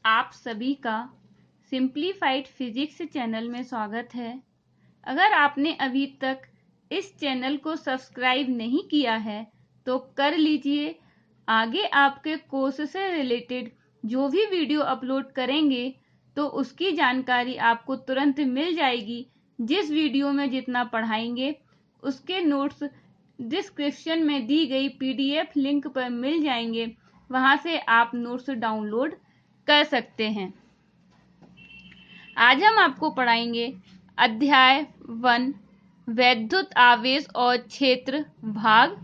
आप सभी का सिंप्लीफाइड फिजिक्स चैनल में स्वागत है। अगर आपने अभी तक इस चैनल को सब्सक्राइब नहीं किया है तो कर लीजिए। आगे आपके कोर्स से रिलेटेड जो भी वीडियो अपलोड करेंगे तो उसकी जानकारी आपको तुरंत मिल जाएगी। जिस वीडियो में जितना पढ़ाएंगे उसके नोट्स डिस्क्रिप्शन में दी गई PDF लिंक पर मिल जाएंगे, वहां से आप नोट्स डाउनलोड कर सकते हैं। आज हम आपको पढ़ाएंगे अध्याय 1 वैद्युत आवेश और क्षेत्र भाग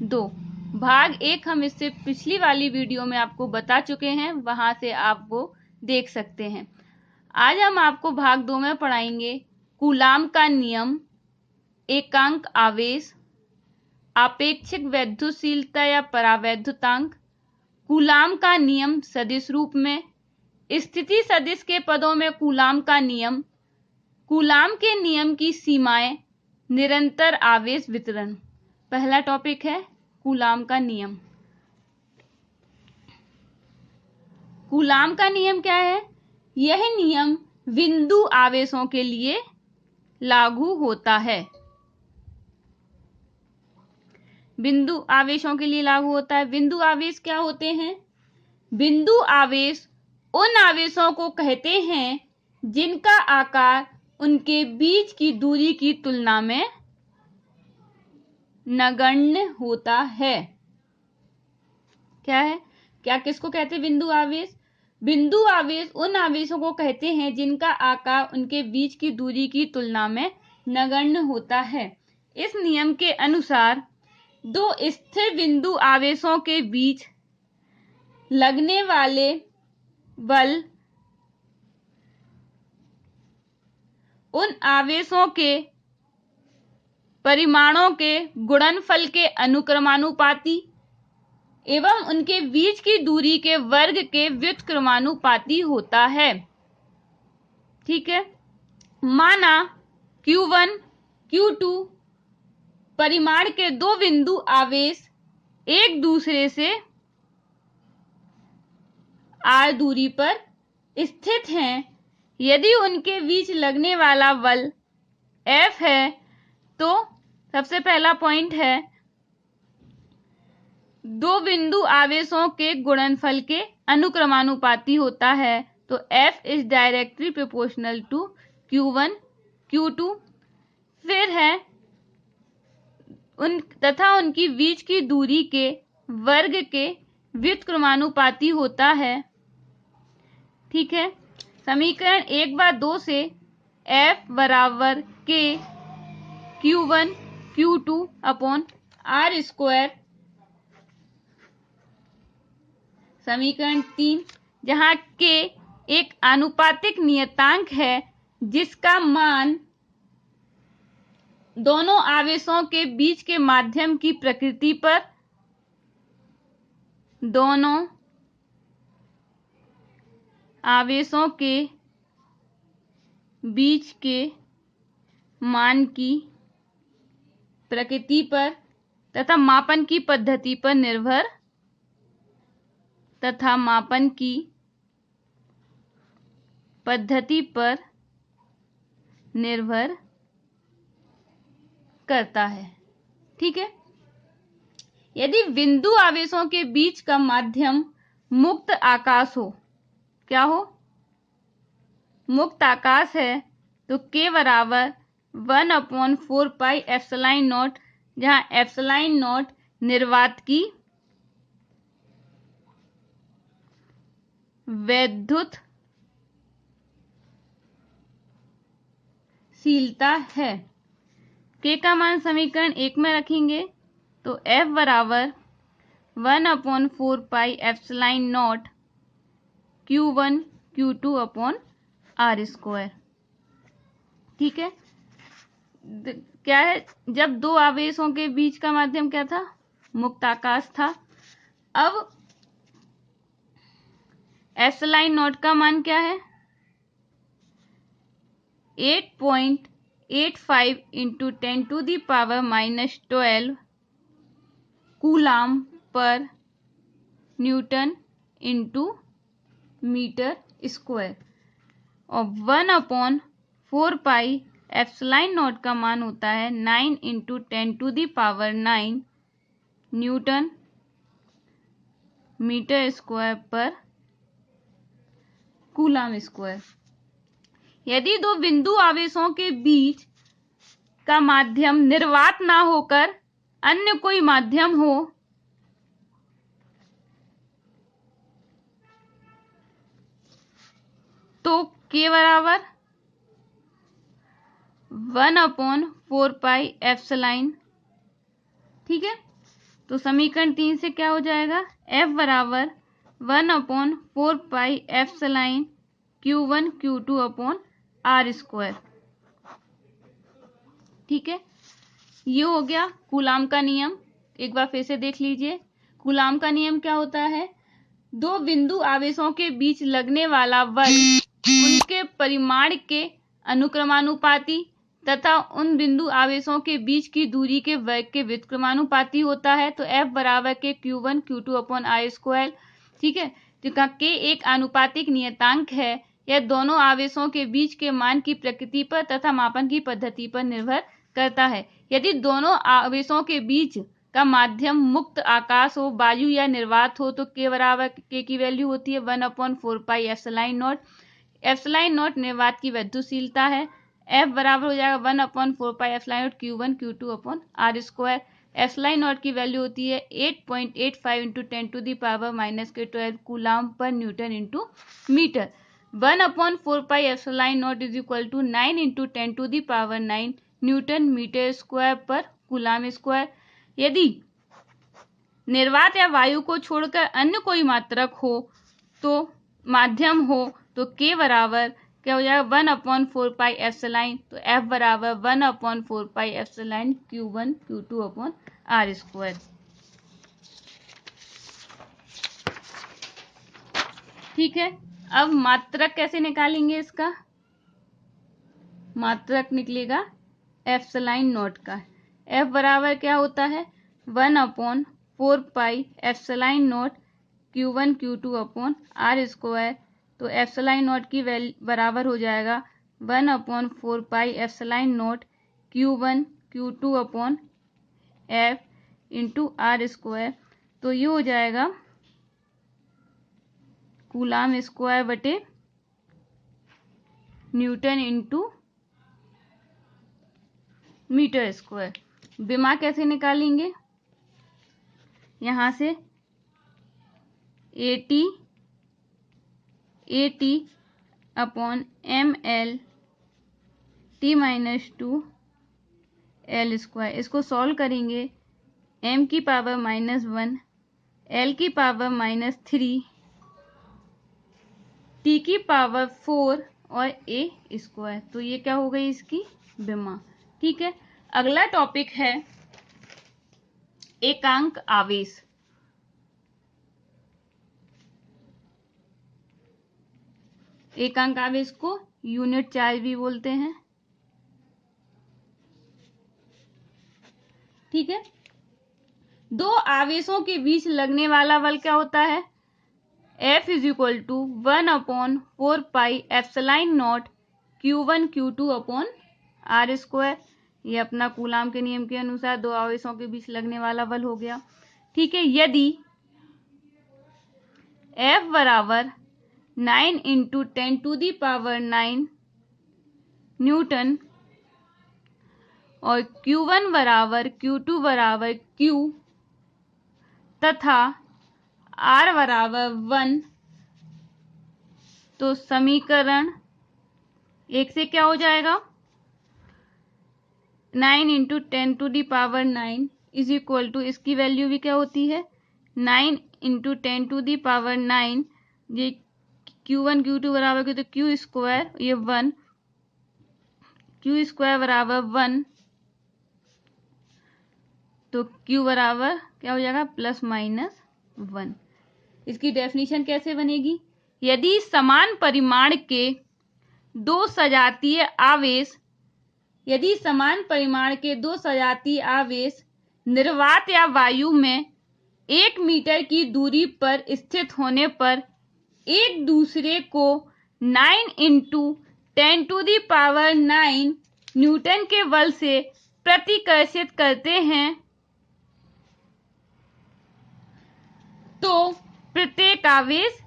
2। भाग 1 हम इससे पिछली वाली वीडियो में आपको बता चुके हैं, वहां से आप वो देख सकते हैं। आज हम आपको भाग 2 में पढ़ाएंगे कूलाम का नियम, एकांक आवेश, आपेक्षिक वैद्युतशीलता या परावैद्युतांक, कूलाम का नियम सदिश रूप में, स्थिति सदिश के पदों में कूलाम का नियम, कूलाम के नियम की सीमाएं, निरंतर आवेश वितरण। पहला टॉपिक है कूलाम का नियम। कूलाम का नियम क्या है? यह नियम बिंदु आवेशों के लिए लागू होता है। बिंदु आवेशों के लिए लागू होता है। बिंदु आवेश क्या होते हैं? बिंदु आवेश उन आवेशों को कहते हैं जिनका आकार उनके बीच की दूरी की तुलना में नगण्य होता है। क्या है? क्या किसको कहते हैं बिंदु आवेश? बिंदु आवेश उन आवेशों को कहते हैं जिनका आकार उनके बीच की दूरी की तुलना में नगण्य होता है। इस नियम के अनुसार दो स्थिर बिंदु आवेशों के बीच लगने वाले बल उन आवेशों के परिमाणों के गुणनफल के अनुक्रमानुपाती एवं उनके बीच की दूरी के वर्ग के व्युत्क्रमानुपाती होता है। ठीक है। माना Q1, Q2 परिमाण के दो बिंदु आवेश एक दूसरे से r दूरी पर स्थित हैं। यदि उनके बीच लगने वाला बल F है तो सबसे पहला पॉइंट है दो बिंदु आवेशों के गुणनफल के अनुक्रमानुपाती होता है। तो F is directly proportional to Q1, Q2। फिर है तथा उनकी बीच की दूरी के वर्ग के व्युत्क्रमानुपाती होता है। ठीक है। समीकरण 1/2 से F बराबर K Q1 Q2 upon R square. समीकरण 3 जहां K एक आनुपातिक नियतांक है जिसका मान दोनों आवेशों के बीच के माध्यम की प्रकृति पर, दोनों आवेशों के बीच के मान की प्रकृति पर तथा मापन की पद्धति पर निर्भर करता है। ठीक है। यदि बिंदु आवेशों के बीच का माध्यम मुक्त आकाश हो, क्या हो? मुक्त आकाश है तो K बराबर 1/4 पाई एप्सिलॉन नॉट, जहां एप्सिलॉन नॉट निर्वात की वैद्युत शीलता है। K का मान समीकरण 1 में रखेंगे तो F बराबर 1/4 pi epsilon naught Q1 Q2 upon R square. ठीक है। क्या है? जब दो आवेशों के बीच का माध्यम क्या था? मुक्त आकाश था। अब एप्सिलॉन नॉट का मान क्या है? 8.85 × 10⁻⁻12 कूलाम पर न्यूटन इंटू मीटर स्क्वायर और 1/4πε0 का मान होता है 9 × 10⁹ न्यूटन मीटर स्क्वायर पर कूलम स्क्वायर। यदि दो बिंदु आवेशों के बीच का माध्यम निर्वात ना होकर अन्य कोई माध्यम हो तो K बराबर 1/4πε। ठीक है, तो समीकरण 3 से क्या हो जाएगा, F बराबर 1/4πε Q1 Q2/r²। ठीक है, ये हो गया कूलाम का नियम। एक बार फिर से देख लीजिए, कूलाम का नियम क्या होता है, दो बिंदु आवेशों के बीच लगने वाला बल उनके परिमाण के अनुक्रमानुपाती तथा उन बिंदु आवेशों के बीच की दूरी के वर्ग के व्युत्क्रमानुपाती होता है। तो F बराबर के Q1 Q2/r²। ठीक है, जिसका K एक आनुपातिक नियतांक है। यह दोनों आवेशों के बीच के मान की प्रकृति पर तथा मापन की पद्धति पर निर्भर करता है। यदि दोनों आवेशों के बीच का माध्यम मुक्त आकाश हो, वायु या निर्वात हो, तो K बराबर K की वैल्यू होती है 1/4πε0। ε0 निर्वात की विद्युतशीलता है। F बराबर हो जाएगा 1/4πε0 Q1 Q2/r²। ε0 की वैल्यू होती है 8.85 × 10⁻⁻12 कूलाम पर newton into metre. 1/4πε0 = 9 × 10⁹ newton metre square पर कूलाम स्क्वायर। यदि निर्वात या वायु को छोड़कर अन्य कोई मात्रक हो तो माध्यम हो तो K बराबर क्या हो जाएगा 1/4πε। तो F बराबर 1/4πε Q1 Q2/r²। ठीक है, अब मात्रक कैसे निकालेंगे, इसका मात्रक निकलेगा ε0 का। F बराबर क्या होता है 1/4πε0 Q1 Q2/r²। तो ε0 की बराबर हो जाएगा 1/4πε0 Q1 Q2/f/r²। तो ये हो जाएगा कूलाम स्क्वायर बटे न्यूटन इंटू मीटर स्क्वायर। विमा कैसे निकालेंगे, यहां से AT/mL T-2 L²। इसको सॉल्व करेंगे, m की पावर -1 L की पावर -3 T की पावर 4 और A²। तो ये क्या हो गई इसकी विमा। ठीक है, अगला टॉपिक है एकांक आवेश। एकांक आवेश को यूनिट चार्ज भी बोलते हैं। ठीक है, दो आवेशों के बीच लगने वाला बल क्या होता है, F = 1/4πε0 Q1 Q2/r²। ये अपना कूलाम के नियम के अनुसार दो आवेशों के बीच लगने वाला बल हो गया। ठीक है, यदि F बराबर 9 × 10⁹ न्यूटन और Q1 बराबर Q2 बराबर Q तथा R बराबर 1, तो समीकरण 1 से क्या हो जाएगा 9 × 10⁹ = इसकी वैल्यू भी क्या होती है 9 × 10⁹। ये Q1 Q2 बराबर तो Q², ये 1 Q² बराबर 1, तो Q बराबर क्या हो जाएगा +-1। इसकी डेफिनेशन कैसे बनेगी, यदि समान परिमाण के दो सजातीय आवेश निर्वात या वायु में 1 मीटर की दूरी पर स्थित होने पर एक दूसरे को 9 × 10⁹ न्यूटन के बल से प्रतिकर्षित करते हैं तो प्रत्येक आवेश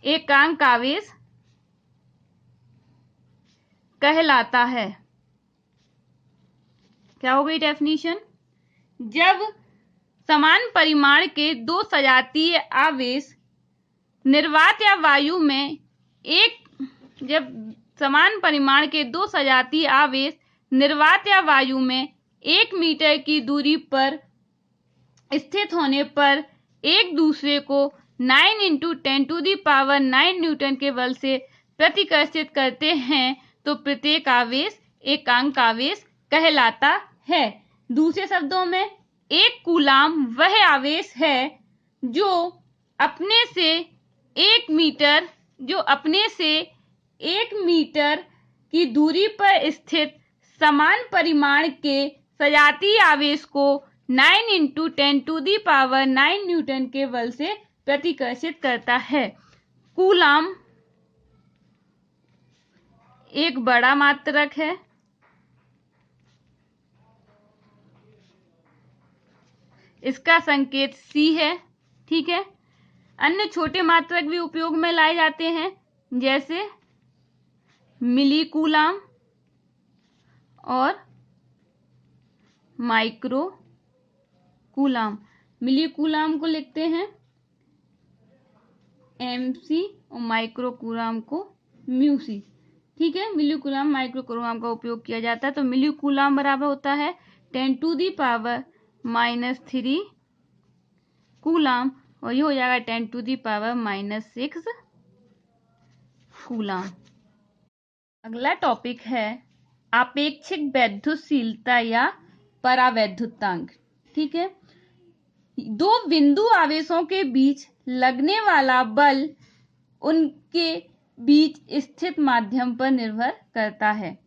एकांक आवेश कहलाता है। क्या हो गई डेफिनेशन? जब समान परिमाण के दो सजातीय आवेश निर्वात या वायु में जब समान परिमाण के दो सजातीय आवेश निर्वात या वायु में 1 मीटर की दूरी पर स्थित होने पर एक दूसरे को 9 × 10⁹ न्यूटन के बल से प्रतिकर्षित करते हैं तो प्रत्येक आवेश एकांक आवेश कहलाता है। दूसरे शब्दों में एक कूलाम वह आवेश है जो अपने से 1 मीटर की दूरी पर स्थित समान परिमाण के सजातीय आवेश को 9 × 10⁹ न्यूटन के बल से प्रतिकर्षित करता है। कूलाम एक बड़ा मात्रक है। इसका संकेत C है। ठीक है। अन्य छोटे मात्रक भी उपयोग में लाए जाते हैं जैसे मिली कूलाम और माइक्रो कूलाम। मिली कूलाम को लिखते हैं MC और माइक्रो कूलाम को μC। ठीक है। मिली कूलाम माइक्रो कूलाम का उपयोग किया जाता है। तो मिली कूलाम बराबर होता है 10⁻³ कूलाम और ये हो जाएगा 10⁻⁻6 कूलाम। अगला टॉपिक है आपेक्षिक वैद्युतशीलता या परावैद्युतांक। ठीक है। दो बिंदु आवेशों के बीच लगने वाला बल उनके बीच स्थित माध्यम पर निर्भर करता है।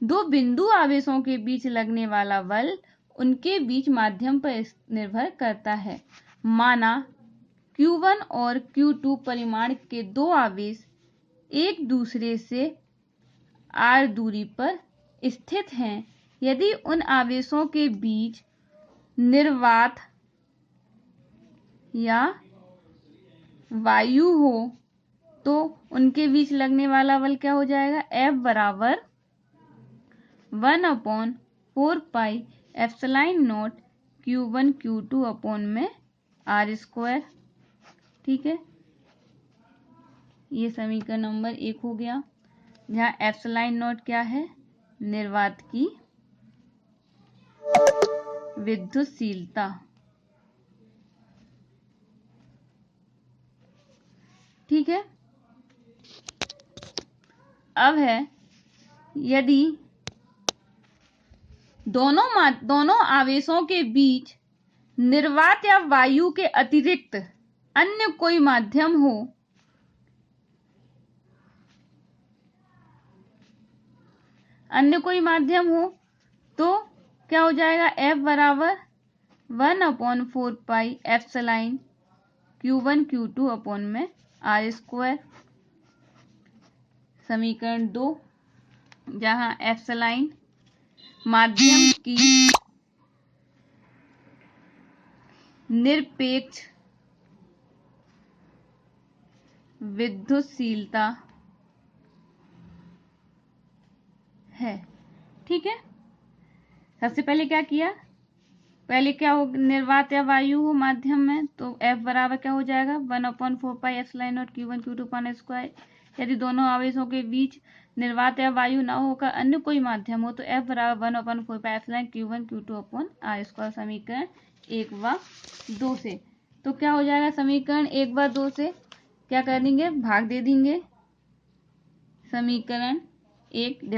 दो बिंदु आवेशों के बीच लगने वाला बल उनके बीच माध्यम पर निर्भर करता है। माना Q1 और Q2 परिमाण के दो आवेश एक दूसरे से r दूरी पर स्थित हैं। यदि उन आवेशों के बीच निर्वात या वायु हो तो उनके बीच लगने वाला बल क्या हो जाएगा? F बराबर 1/4πε0 Q1 Q2 अपॉन में r²। ठीक है। ये समीकरण नंबर 1 हो गया जहाँ ε0 क्या है? निर्वात की विद्युतशीलता। ठीक है। अब है यदि दोनों आवेशों के बीच निर्वात या वायु के अतिरिक्त अन्य कोई माध्यम हो तो क्या हो जाएगा? F बराबर 1/4πε Q1 Q2 अपॉन में r²। समीकरण 2 जहां एप्सिलॉन माध्यम की निरपेक्ष विद्युतशीलता है। ठीक है। सबसे पहले क्या किया? पहले क्या हो? निर्वात या वायु हो माध्यम में तो F बराबर क्या हो जाएगा? 1/4πε0 Q1 Q2 अपॉन स्क्वायर। यदि दोनों आवेशों के बीच निर्वात या वायु न होकर अन्य कोई माध्यम हो तो F बराबर 1/4πε Q1 Q2 अपॉन r²। समीकरण 1 व 2 से तो क्या हो जाएगा? समीकरण 1 व 2 से क्या कर देंगे? भाग दे देंगे। समीकरण 1 /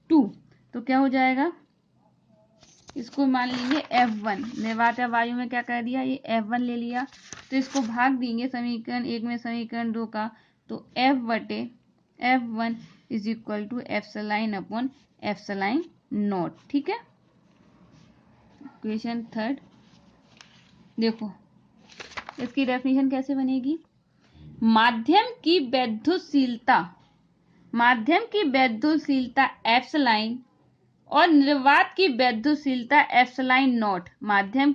2 तो क्या हो जाएगा? इसको मान लीजिए F1। निर्वात या वायु में क्या कर दिया? ये F1 ले लिया तो इसको भाग देंगे समीकरण 1 में समीकरण 2 का तो F/F1 = ε/ε0। ठीक है। क्वेश्चन 3 देखो इसकी डेफिनेशन कैसे बनेगी? माध्यम की वैद्युतशीलता एप्सिलॉन और निर्वात की वैद्युतशीलता एप्सिलॉन नॉट। माध्यम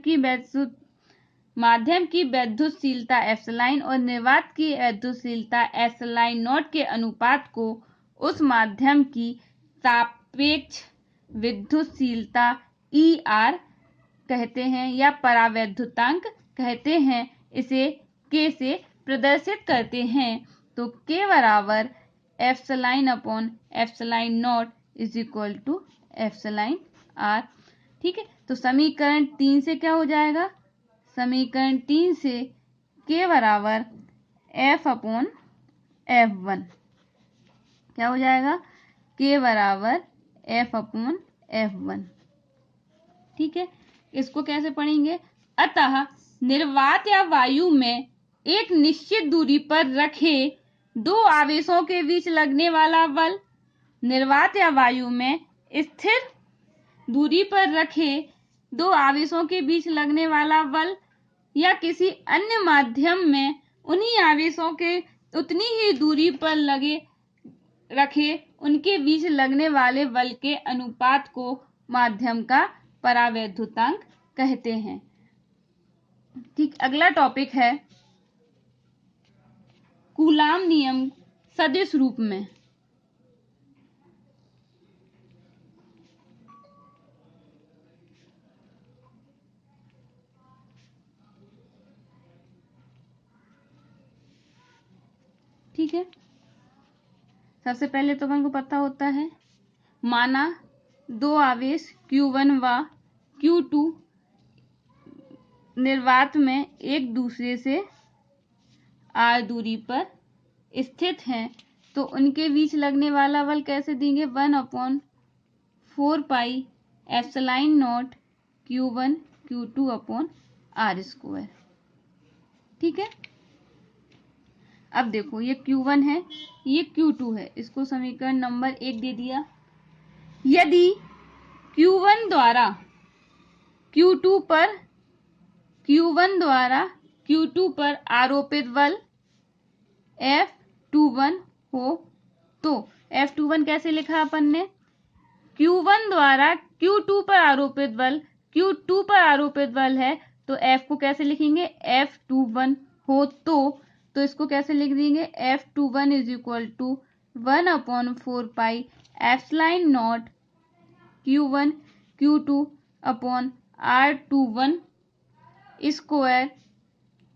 की वैद्युतशीलता एप्सिलॉन और निर्वात की वैद्युतशीलता एप्सिलॉन नॉट के अनुपात को उस माध्यम की सापेक्ष विद्युतशीलता ER कहते हैं या परावैद्युतांक कहते हैं। इसे K से प्रदर्शित करते हैं। तो K बराबर epsilon upon epsilon naught is equal to epsilon R। ठीक है, तो समीकरण 3 से क्या हो जाएगा? समीकरण 3 से K बराबर F अपॉन F1 क्या हो जाएगा? K बराबर F अपॉन F1। ठीक है, इसको कैसे पढ़ेंगे? अतः निर्वात या वायु में एक निश्चित दूरी पर रखे दो आवेशों के बीच लगने वाला बल, निर्वात या वायु में स्थिर दूरी पर रखे दो आवेशों के बीच लगने वाला बल या किसी अन्य माध्यम में उन्हीं आवेशों के उतनी ही दूरी पर रखे उनके बीच लगने वाले बल के अनुपात को माध्यम का परावैद्युतांक कहते हैं। ठीक, अगला टॉपिक है कूलाम नियम सदिश रूप में। ठीक है, सबसे पहले तो अपन को पता होता है, माना दो आवेश Q1 व Q2 निर्वात में एक दूसरे से R दूरी पर स्थित हैं, तो उनके बीच लगने वाला बल कैसे देंगे? 1/4 pi epsilon naught Q1 Q2 upon R²। ठीक है, अब देखो ये Q1 है, ये Q2 है, इसको समीकरण नंबर 1 दे दिया। यदि Q1 द्वारा Q2 पर आरोपित बल F21 हो तो F21 कैसे लिखा अपन ने? Q1 द्वारा Q2 पर आरोपित बल, Q2 पर आरोपित बल है तो F को कैसे लिखेंगे? F21 हो तो इसको कैसे लिख देंगे? F21 is equal to 1/4 pi epsilon naught Q1 Q2 upon R21 square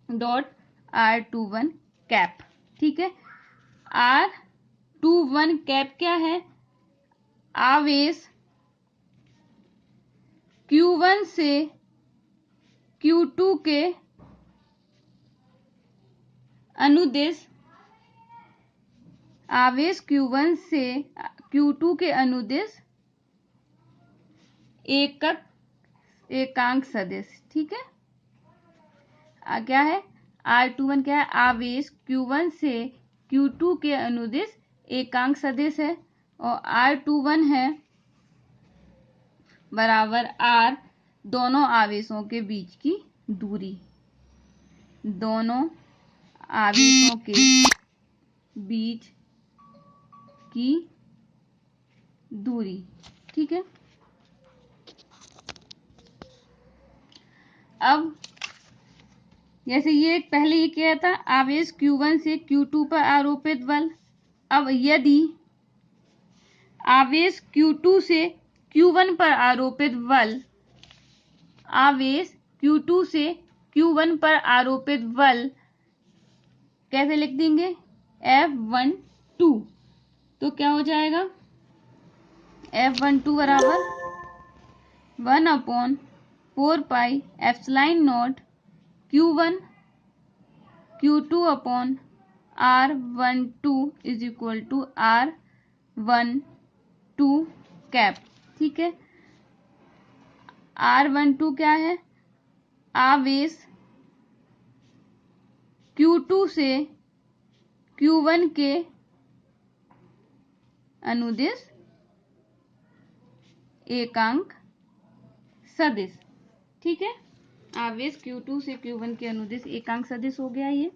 dot R21 cap. ठीक है, R21 कैप क्या है? आवेश Q1 से Q2 के अनुदिश, आवेश Q1 से Q2 के अनुदिश एकांक सदिश। ठीक है, क्या है? R21 क्या है? आवेश Q1 से Q2 के अनुदिश एकांक सदिश है और R21 है बराबर R दोनों आवेशों के बीच की दूरी, दोनों आवेशों के बीच की दूरी। ठीक है, अब जैसे ये पहले ये क्या था? आवेश Q1 से Q2 पर आरोपित बल। अब यदि आवेश Q2 से Q1 पर आरोपित बल, आवेश Q2 से Q1 पर आरोपित बल कैसे लिख देंगे? F12। तो क्या हो जाएगा? F12 बराबर 1/4 pi epsilon naught Q1 Q2 upon R12 is equal to R12 cap. ठीक है, R12 क्या है? आवेश Q2 से Q1 के अनुदिश एकांक सदिश। ठीक है, आवेश Q2 से Q1 के अनुदिश एकांक सदिश हो गया ये।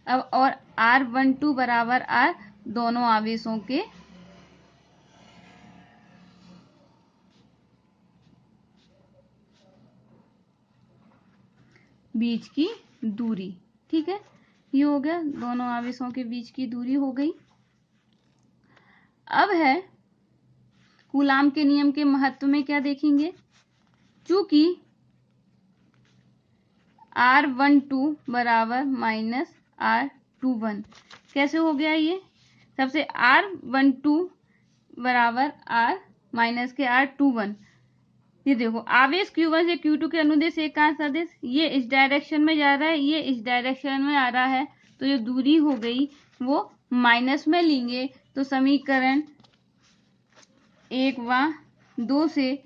अब और R12 बराबर R दोनों आवेशों के बीच की दूरी। ठीक है, ये हो गया, दोनों आवेशों के बीच की दूरी हो गई। अब है कूलाम के नियम के महत्व में क्या देखेंगे। चूंकि R12 बराबर माइनस R21 कैसे हो गया ये, सबसे R12 बराबर R माइनस के R21, ये देखो आवेश Q1 से Q2 के अनुदेश एक का सदिश, ये इस डायरेक्शन में जा रहा है, ये इस डायरेक्शन में आ रहा है, तो जो दूरी हो गई वो माइनस में लेंगे तो समीकरण 1 व 2 से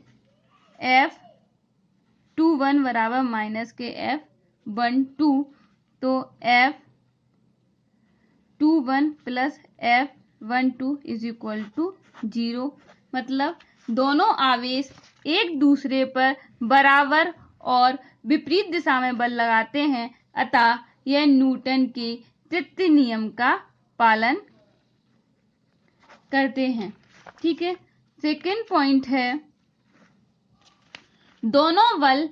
F21 बराबर माइनस के F12, तो F21 plus F12 is equal to 0। मतलब दोनों आवेश एक दूसरे पर बराबर और विपरीत दिशा में बल लगाते हैं, अतः यह न्यूटन के तृतीय नियम का पालन करते हैं। ठीक है, सेकेंड पॉइंट है दोनों बल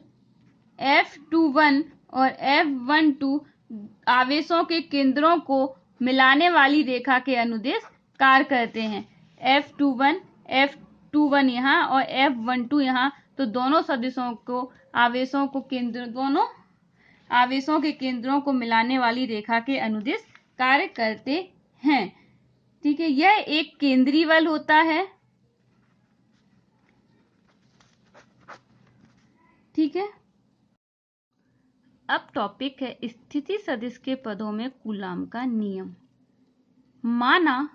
F21 और F12 आवेशों के केंद्रों को मिलाने वाली रेखा के अनुदेश कार्य करते हैं। F21 यहाँ और F12 यहाँ, तो दोनों सदिशों को दोनों आवेशों के केंद्रों को मिलाने वाली रेखा के अनुदेश कार्य करते हैं। ठीक है, यह एक केंद्रीय बल होता है। ठीक है, अब टॉपिक है स्थिति सदिश के पदों में कूलाम का नियम। माना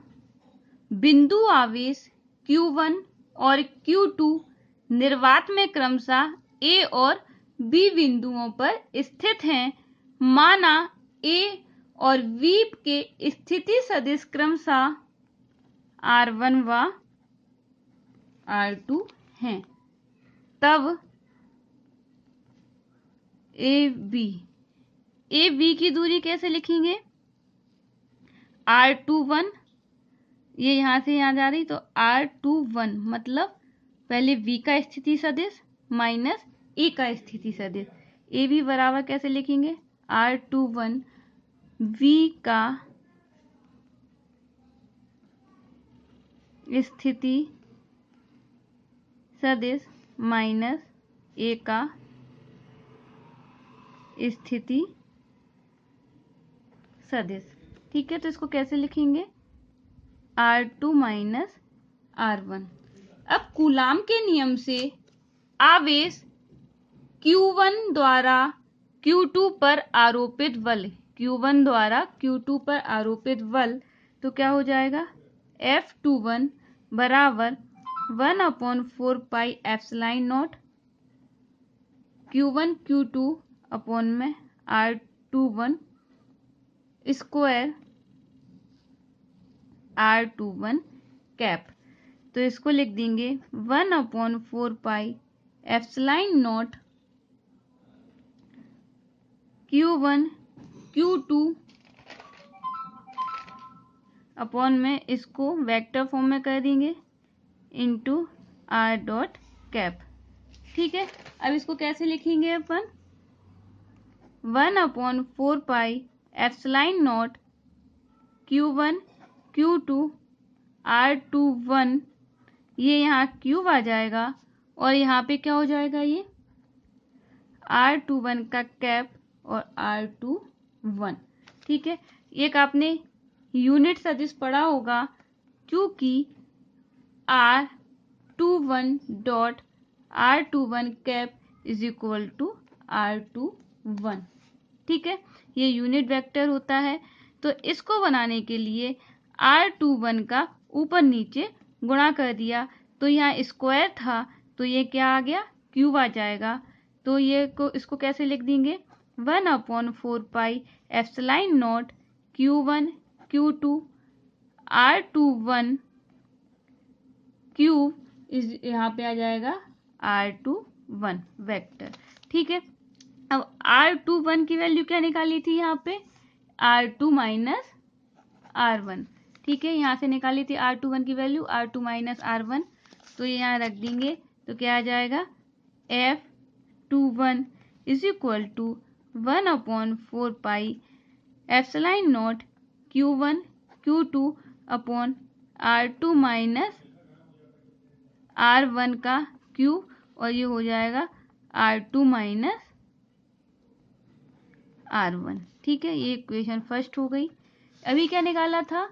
बिंदु आवेश Q1 और Q2 निर्वात में क्रमशः A और B बिंदुओं पर स्थित हैं। माना A और B के स्थिति सदिश क्रमशः R1 व R2 हैं। तब AB की दूरी कैसे लिखेंगे, R21, ये यहां से यहां जा रही, तो R21 मतलब पहले V का स्थिति सदिश माइनस A का स्थिति सदिश। AB बराबर कैसे लिखेंगे, R21 V का स्थिति सदिश माइनस A का स्थिति सदिश। ठीक है, तो इसको कैसे लिखेंगे, R2 माइनस R1। अब कूलाम के नियम से आवेश Q1 द्वारा Q2 पर आरोपित बल, Q1 द्वारा Q2 पर आरोपित बल, तो क्या हो जाएगा, F21 बराबर 1/4 pi epsilon naught Q1 Q2 upon में R21 स्क्वायर R21 कैप। तो इसको लिख देंगे 1/4 pi epsilon naught Q1 Q2 upon में, इसको वेक्टर फॉर्म में कर देंगे, इंटू R डॉट कैप। ठीक है, अब इसको कैसे लिखेंगे अपन, 1/4 pi epsilon naught Q1 Q2 R21, ये यहाँ क्यूब आ जाएगा और यहाँ पे क्या हो जाएगा, ये R21 का कैप और R21। ठीक है, एक आपने यूनिट सदिश पढ़ा होगा, क्योंकि R21 dot R21 cap is equal to R21। ठीक है, ये यूनिट वेक्टर होता है। तो इसको बनाने के लिए R21 का ऊपर नीचे गुणा कर दिया, तो यहाँ स्क्वायर था, तो ये क्या आ गया, क्यूब आ जाएगा। तो इसको कैसे लिख देंगे, 1/4 pi epsilon naught Q1 Q2 R21 cube इस यहाँ पे आ जाएगा R21 वेक्टर। ठीक है, अब R21 की वैल्यू क्या निकाली थी, यहाँ पे R2 माइनस R1। ठीक है, यहाँ से निकाली थी R21 की वैल्यू, R2 माइनस R1, तो ये यहाँ रख देंगे तो क्या आ जाएगा, F21 is equal to 1/4 pi epsilon naught Q1 Q2 upon R2 minus R1 का Q, और ये हो जाएगा R2 माइनस R1। ठीक है, ये इक्वेशन फर्स्ट हो गई। अभी क्या निकाला था,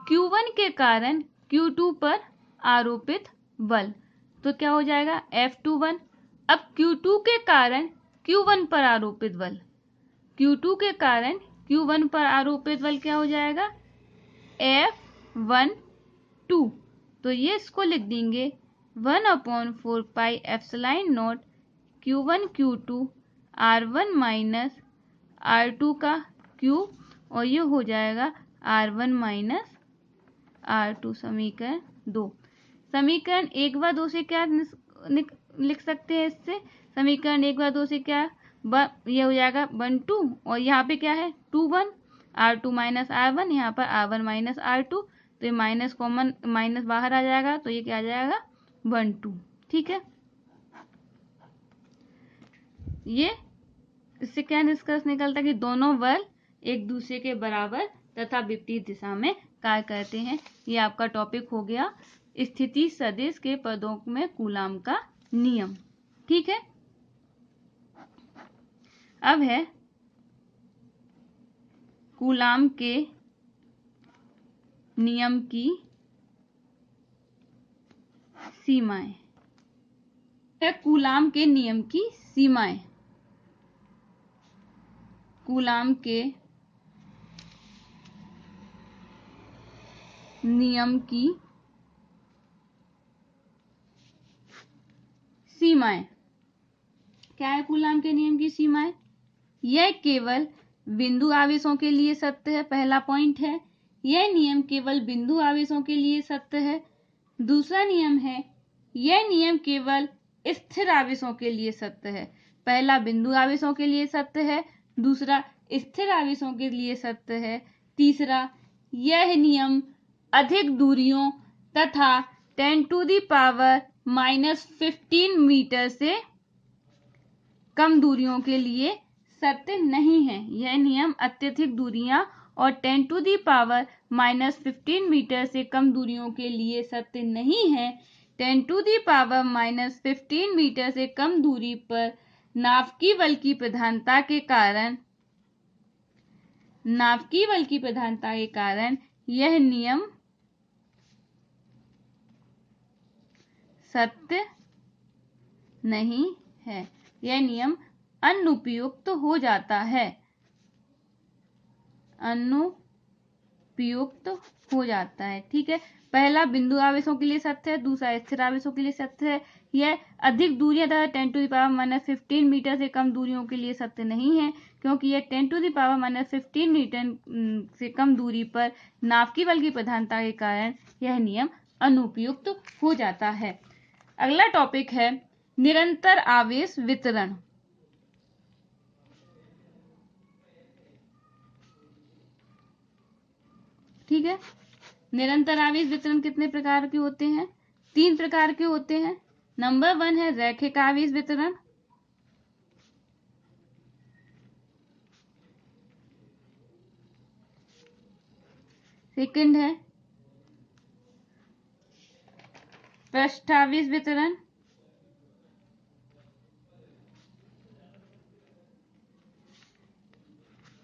Q1 के कारण Q2 पर आरोपित बल, तो क्या हो जाएगा F21। अब Q2 के कारण Q1 पर आरोपित बल, Q2 के कारण Q1 पर आरोपित बल क्या हो जाएगा, F12। तो ये इसको लिख देंगे 1/4 pi epsilon naught Q1 Q2 R1 minus R2 का Q, और ये हो जाएगा R1 माइनस R2। समीकरण 2। समीकरण 1 व 2 से क्या लिख सकते हैं, इससे समीकरण 1 व 2 से क्या, ये हो जाएगा 1 2, और यहाँ पे क्या है 2 1, R2 माइनस R1, यहाँ पर R1 माइनस R2, तो ये माइनस कॉमन, माइनस बाहर आ जाएगा, तो ये क्या आ जाएगा 1 2। ठीक है, ये इससे क्या निष्कर्ष निकलता है कि दोनों बल एक दूसरे के बराबर तथा विपरीत दिशा में कार्य करते हैं। ये आपका टॉपिक हो गया स्थिति सदिश के पदों में कूलाम का नियम। ठीक है, अब है कूलाम के नियम की सीमाएं। कूलाम के नियम की सीमाएं। कूलाम के नियम की सीमाएं क्या है, कूलाम के नियम की सीमाएं, यह केवल बिंदु आवेशों के लिए सत्य है, पहला पॉइंट है। यह नियम केवल बिंदु आवेशों के लिए सत्य है। दूसरा नियम है, यह नियम केवल स्थिर आवेशों के लिए सत्य है। पहला बिंदु आवेशों के लिए सत्य है, दूसरा स्थिर आवेशों के लिए सत्य है। तीसरा, यह नियम अधिक दूरियों तथा 10⁻⁻15 मीटर से कम दूरियों के लिए सत्य नहीं है। यह नियम अत्यधिक दूरियां और 10⁻⁻15 मीटर से कम दूरियों के लिए सत्य नहीं है। 10⁻⁻15 मीटर से कम दूरी पर नाभिकीय बल की प्रधानता के कारण यह नियम सत्य नहीं है। यह नियम अनुपयुक्त हो जाता है, अनुपयुक्त हो जाता है। ठीक है, पहला बिंदु आवेशों के लिए सत्य है, दूसरा स्थिर आवेशों के लिए सत्य है। यह अधिक दूरियां तथा 10⁻⁻15 मीटर से कम दूरियों के लिए सत्य नहीं है, क्योंकि यह 10⁻⁻15 मीटर से कम दूरी पर नाभिकीय बल की प्रधानता के कारण यह नियम अनुपयुक्त हो जाता है। अगला टॉपिक है निरंतर आवेश वितरण। ठीक है, निरंतर आवेश वितरण कितने प्रकार के होते हैं, 3 प्रकार के होते हैं। नंबर 1 है रैखिक आवेश वितरण। सेकंड है पृष्ठावेश वितरण।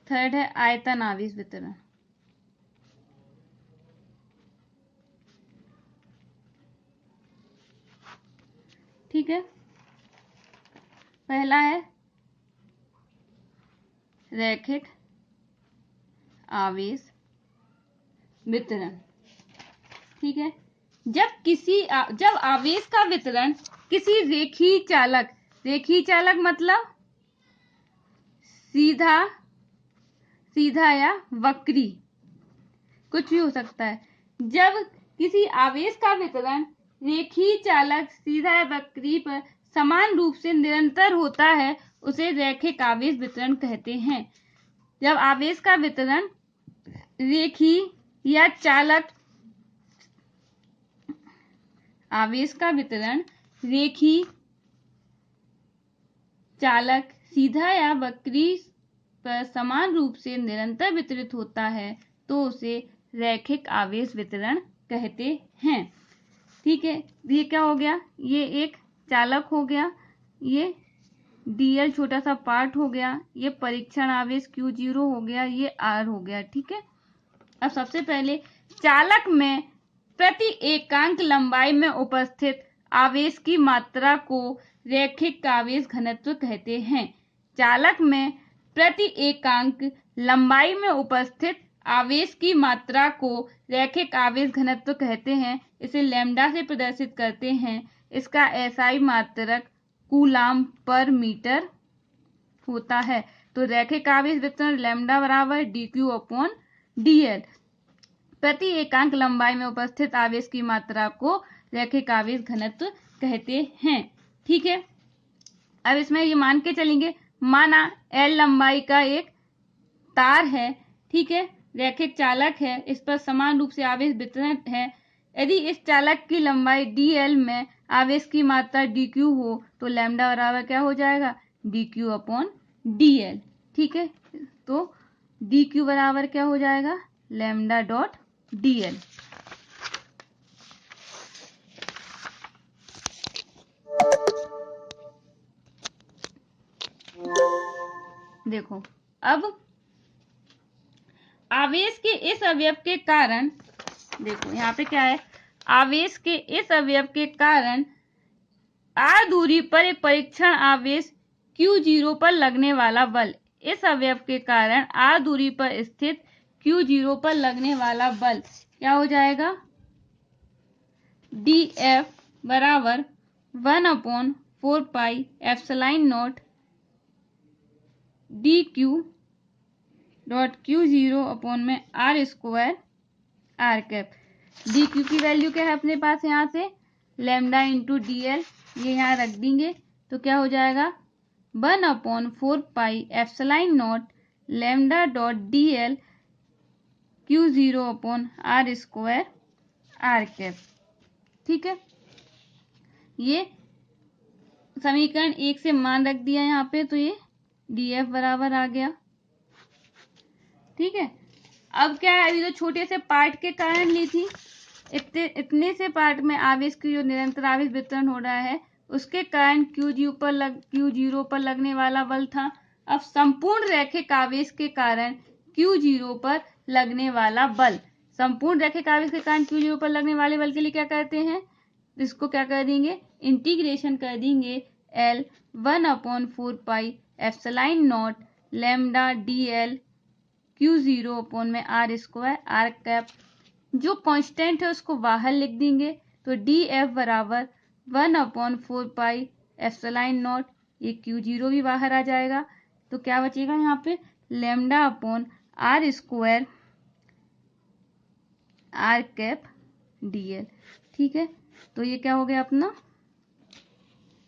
थर्ड है आयतन आवेश वितरण। ठीक है, पहला है रैखिक आवेश वितरण। ठीक है, जब आवेश का वितरण किसी रेखीय चालक मतलब सीधा या वक्री, कुछ भी हो सकता है। जब किसी आवेश का वितरण रेखीय चालक, सीधा या वक्री पर समान रूप से निरंतर होता है, उसे रैखिक आवेश वितरण कहते हैं। जब आवेश का वितरण रेखीय या चालक आवेश का वितरण रेखीय, चालक, सीधा या वक्री पर समान रूप से निरंतर वितरित होता है तो उसे रैखिक आवेश वितरण कहते हैं। ठीक है, ये क्या हो गया, ये एक चालक हो गया, ये dl छोटा सा पार्ट हो गया, ये परीक्षण आवेश Q0 हो गया, ये R हो गया। ठीक है, अब सबसे पहले चालक में प्रति एकांक लंबाई में उपस्थित आवेश की मात्रा को रैखिक आवेश घनत्व कहते हैं। चालक में प्रति एकांक लंबाई में उपस्थित आवेश की मात्रा को रैखिक आवेश घनत्व कहते हैं। इसे लैम्डा से प्रदर्शित करते हैं। इसका SI मात्रक कूलाम पर मीटर होता है। तो रैखिक आवेश वितरण लैम्डा बराबर dq/dl। प्रति एकांक लंबाई में उपस्थित आवेश की मात्रा को रैखिक आवेश घनत्व कहते हैं। ठीक है, अब इसमें ये मान के चलेंगे, माना L लंबाई का एक तार है। ठीक है, रैखिक चालक है, इस पर समान रूप से आवेश वितरण है। यदि इस चालक की लंबाई dl में आवेश की मात्रा dq हो तो लैम्डा बराबर क्या हो जाएगा, dq/dl। ठीक है, तो dq बराबर क्या हो जाएगा, लैम्डा डॉट dl। देखो, अब आवेश के इस अवयव के कारण, देखो यहाँ पे क्या है, आवेश के इस अवयव के कारण r दूरी पर एक परीक्षण आवेश Q0 पर लगने वाला बल, इस अवयव के कारण r दूरी पर स्थित Q0 पर लगने वाला बल क्या हो जाएगा, dF बराबर 1/4 pi epsilon naught dq dot Q0 upon में R square R cap. dq की वैल्यू क्या है अपने पास, यहाँ से लैम्डा इंटू dl, ये यहाँ रख देंगे तो क्या हो जाएगा 1/4 pi epsilon not lambda dot dl Q0 upon R square R cap. ठीक है, ये समीकरण 1 से मान रख दिया यहाँ पे, तो ये dF बराबर आ गया। ठीक है, अब क्या है, अभी तो छोटे से पार्ट के कारण ली थी, इतने से पार्ट में आवेश की जो निरंतर आवेश वितरण हो रहा है उसके कारण Q0 पर लगने वाला बल था। अब संपूर्ण रैखिक आवेश के कारण Q0 पर लगने वाला बल, संपूर्ण रैखिक आवेश के कारण Q0 पर लगने वाले बल के लिए क्या करते हैं, इसको क्या कर देंगे, इंटीग्रेशन कर देंगे L 1/4 pi epsilon not lambda dl Q0 upon में R स्क्वायर R कैप। जो कांस्टेंट है उसको बाहर लिख देंगे, तो dF बराबर 1/4 पाई एप्सिलॉन नॉट, ये Q0 भी बाहर आ जाएगा, तो क्या बचेगा यहाँ पे, lambda upon R square R cap dl। ठीक है, तो ये क्या हो गया अपना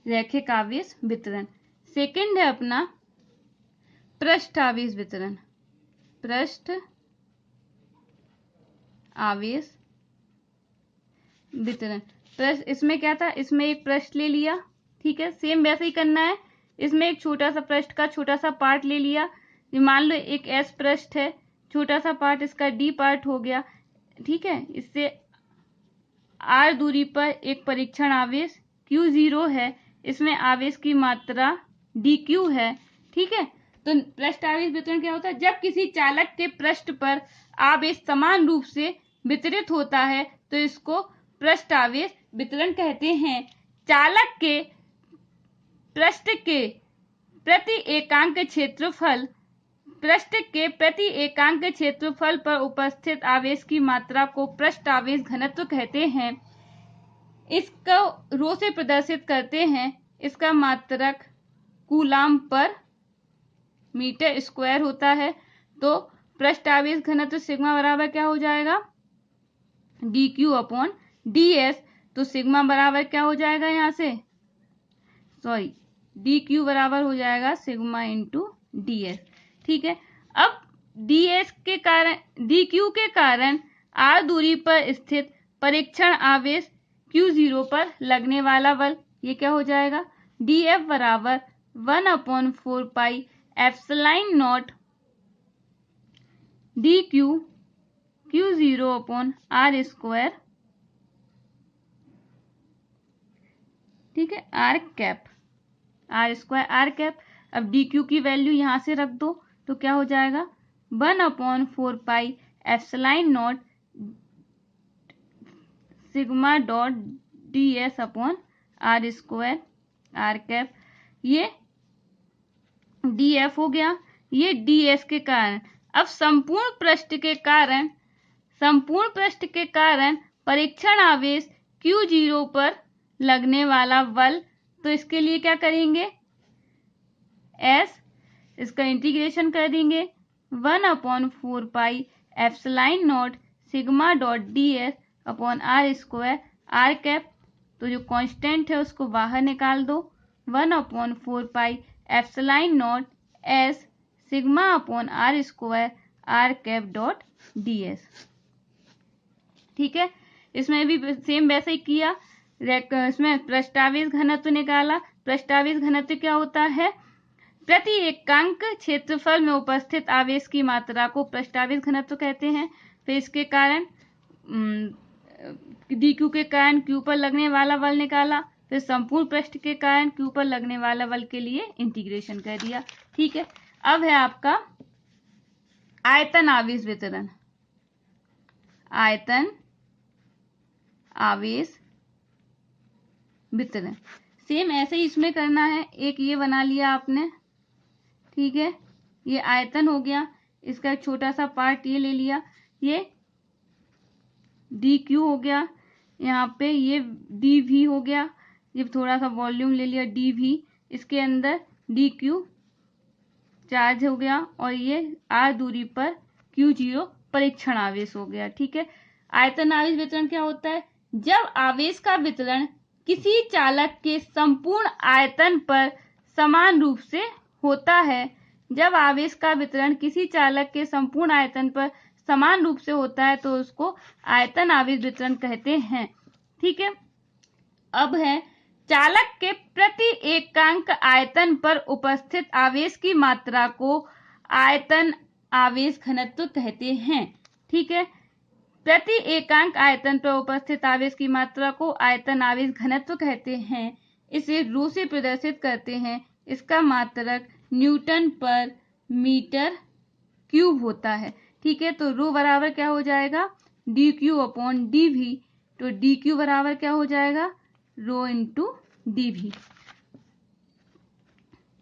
रैखिक आवेश वितरण। सेकंड है अपना पृष्ठ आवेश वितरण, पृष्ठ आवेश वितरण। इसमें क्या था, इसमें एक पृष्ठ ले लिया, ठीक है, सेम वैसे ही करना है, इसमें एक छोटा सा पृष्ठ का छोटा सा पार्ट ले लिया, मान लो एक S पृष्ठ है, छोटा सा पार्ट इसका D पार्ट हो गया। ठीक है, इससे R दूरी पर एक परीक्षण आवेश Q0 है, इसमें आवेश की मात्रा dq है। ठीक है, तो पृष्ठ आवेश वितरण क्या होता है, जब किसी चालक के पृष्ठ पर आवेश समान रूप से वितरित होता है तो इसको पृष्ठ आवेश वितरण कहते हैं। चालक के पृष्ठ के प्रति एकांक क्षेत्रफल, पृष्ठ के प्रति एकांक क्षेत्रफल पर उपस्थित आवेश की मात्रा को पृष्ठ आवेश घनत्व कहते हैं। इसको रो से प्रदर्शित करते हैं, इसका मात्रक कूलाम पर मीटर स्क्वायर होता है। तो पृष्ठ आवेश घनत्व सिग्मा बराबर क्या हो जाएगा, dq अपॉन ds। तो सिग्मा बराबर क्या हो जाएगा, यहाँ से dq बराबर हो जाएगा सिग्मा इंटू ds। ठीक है, अब ds के कारण dq के कारण r दूरी पर स्थित परीक्षण आवेश q0 पर लगने वाला बल, ये क्या हो जाएगा, dF बराबर 1/4 pi epsilon naught dq q0 upon r square, ठीक है, r cap, r square r cap. अब dq की वैल्यू यहां से रख दो तो क्या हो जाएगा, 1/4 pi epsilon not sigma dot ds upon r square r cap. ये dF हो गया, ये ds के कारण। अब संपूर्ण पृष्ठ के कारण परीक्षण आवेश q0 पर लगने वाला बल, तो इसके लिए क्या करेंगे, s, इसका इंटीग्रेशन कर देंगे 1/4 pi epsilon not sigma dot ds upon r square r cap. तो जो कांस्टेंट है उसको बाहर निकाल दो, 1/4 pi epsilon not s sigma upon r square r cap dot ds, ठीक है। इसमें भी सेम वैसे ही किया, इसमें पृष्ठावेश घनत्व निकाला। पृष्ठावेश घनत्व क्या होता है, प्रति एकांक क्षेत्रफल में उपस्थित आवेश की मात्रा को पृष्ठावेश घनत्व कहते हैं। फिर इसके कारण dq के कारण q पर लगने वाला बल निकाला, फिर संपूर्ण पृष्ठ के कारण q पर लगने वाला बल के लिए इंटीग्रेशन कर दिया, ठीक है। अब है आपका आयतन आवेश वितरण। आयतन आवेश वितरण सेम ऐसे ही इसमें करना है। एक ये बना लिया आपने, ठीक है, ये आयतन हो गया, इसका छोटा सा पार्ट ये ले लिया, ये dq हो गया, यहाँ पे ये dv हो गया, ये थोड़ा सा वॉल्यूम ले लिया dv, इसके अंदर dq चार्ज हो गया, और ये r दूरी पर q0 परीक्षण आवेश हो गया, ठीक है। आयतन आवेश वितरण क्या होता है, जब आवेश का वितरण किसी चालक के संपूर्ण आयतन पर समान रूप से होता है, जब आवेश का वितरण किसी चालक के संपूर्ण आयतन पर समान रूप से होता है तो उसको आयतन आवेश वितरण कहते हैं, ठीक है। अब है चालक के प्रति एकांक आयतन पर उपस्थित आवेश की मात्रा को आयतन आवेश घनत्व कहते हैं, ठीक है। प्रति एकांक आयतन पर उपस्थित आवेश की मात्रा को आयतन आवेश घनत्व कहते हैं। इसे रो से प्रदर्शित करते हैं। इसका मात्रक न्यूटन पर मीटर क्यूब होता है, ठीक है। तो रो बराबर क्या हो जाएगा, dq अपॉन dv, तो dq बराबर क्या हो जाएगा, रो इंटू dv,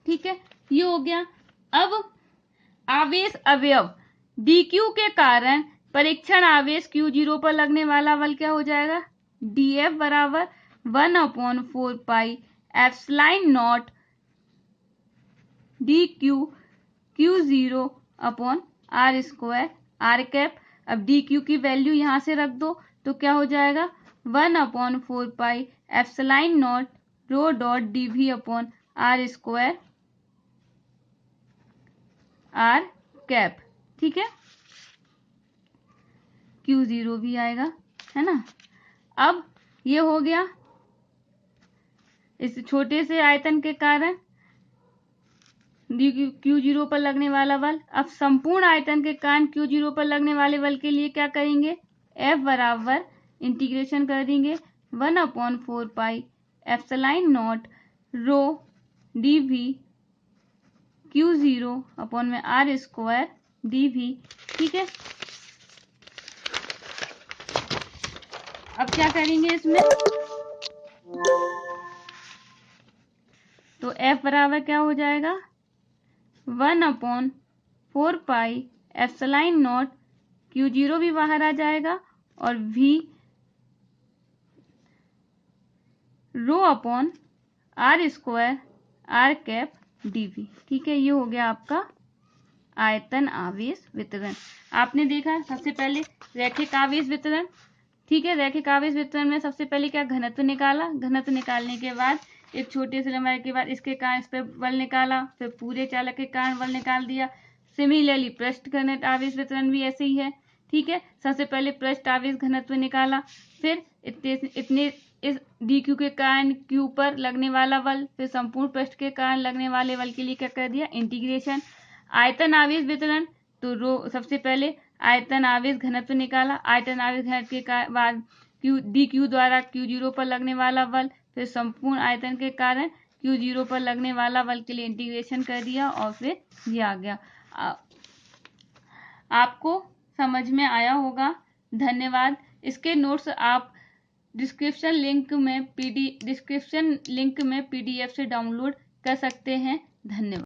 ठीक है, ये हो गया। अब आवेश अवयव dq के कारण परीक्षण आवेश q0 पर लगने वाला बल क्या हो जाएगा, dF बराबर 1/4 pi epsilon naught dq q0 upon r square r cap. अब dq की वैल्यू यहां से रख दो तो क्या हो जाएगा, 1/4 pi epsilon naught rho dot dv upon r square r cap, ठीक है। q0 भी आएगा, है ना। अब ये हो गया इस छोटे से आयतन के कारण q0 पर लगने वाला बल। अब संपूर्ण आयतन के कारण q0 पर लगने वाले बल के लिए क्या करेंगे, F बराबर इंटीग्रेशन कर देंगे 1/4 pi epsilon naught rho dv q0 upon में r स्क्वायर dv, ठीक है। अब क्या करेंगे इसमें, तो F बराबर क्या हो जाएगा, 1/4 पाई एप्सिलॉन नॉट q0 भी बाहर आ जाएगा और v rho upon r square r cap dv, ठीक है। ये हो गया आपका आयतन आवेश वितरण। आपने देखा सबसे पहले रैखिक आवेश वितरण, ठीक है। रैखिक आवेश वितरण में सबसे पहले क्या, घनत्व निकाला। घनत्व निकालने के बाद एक छोटे से लंबाई के बाद इसके कारण इस पर बल निकाला, फिर पूरे चालक के कारण बल निकाल दिया। सिमिलरली पृष्ठ घनत्व आवेश वितरण भी ऐसे ही है। ठीक है, सबसे पहले पृष्ठ आवेश घनत्व निकाला, फिर इतने इस डी क्यू के कारण क्यू पर लगने वाला बल, फिर संपूर्ण पृष्ठ के कारण लगने वाले बल के लिए क्या कर दिया, इंटीग्रेशन। आयतन आवेश वितरण, तो रो सबसे पहले आयतन आवेश घनत्व निकाला, आयतन आवेश घनत्व के बाद डी क्यू द्वारा क्यू जीरो पर लगने वाला बल, फिर संपूर्ण आयतन के कारण क्यू जीरो पर लगने वाला बल के लिए इंटीग्रेशन कर दिया और फिर ये आ गया। आपको समझ में आया होगा। धन्यवाद। इसके नोट्स आप डिस्क्रिप्शन लिंक में पीडीएफ से डाउनलोड कर सकते हैं। धन्यवाद।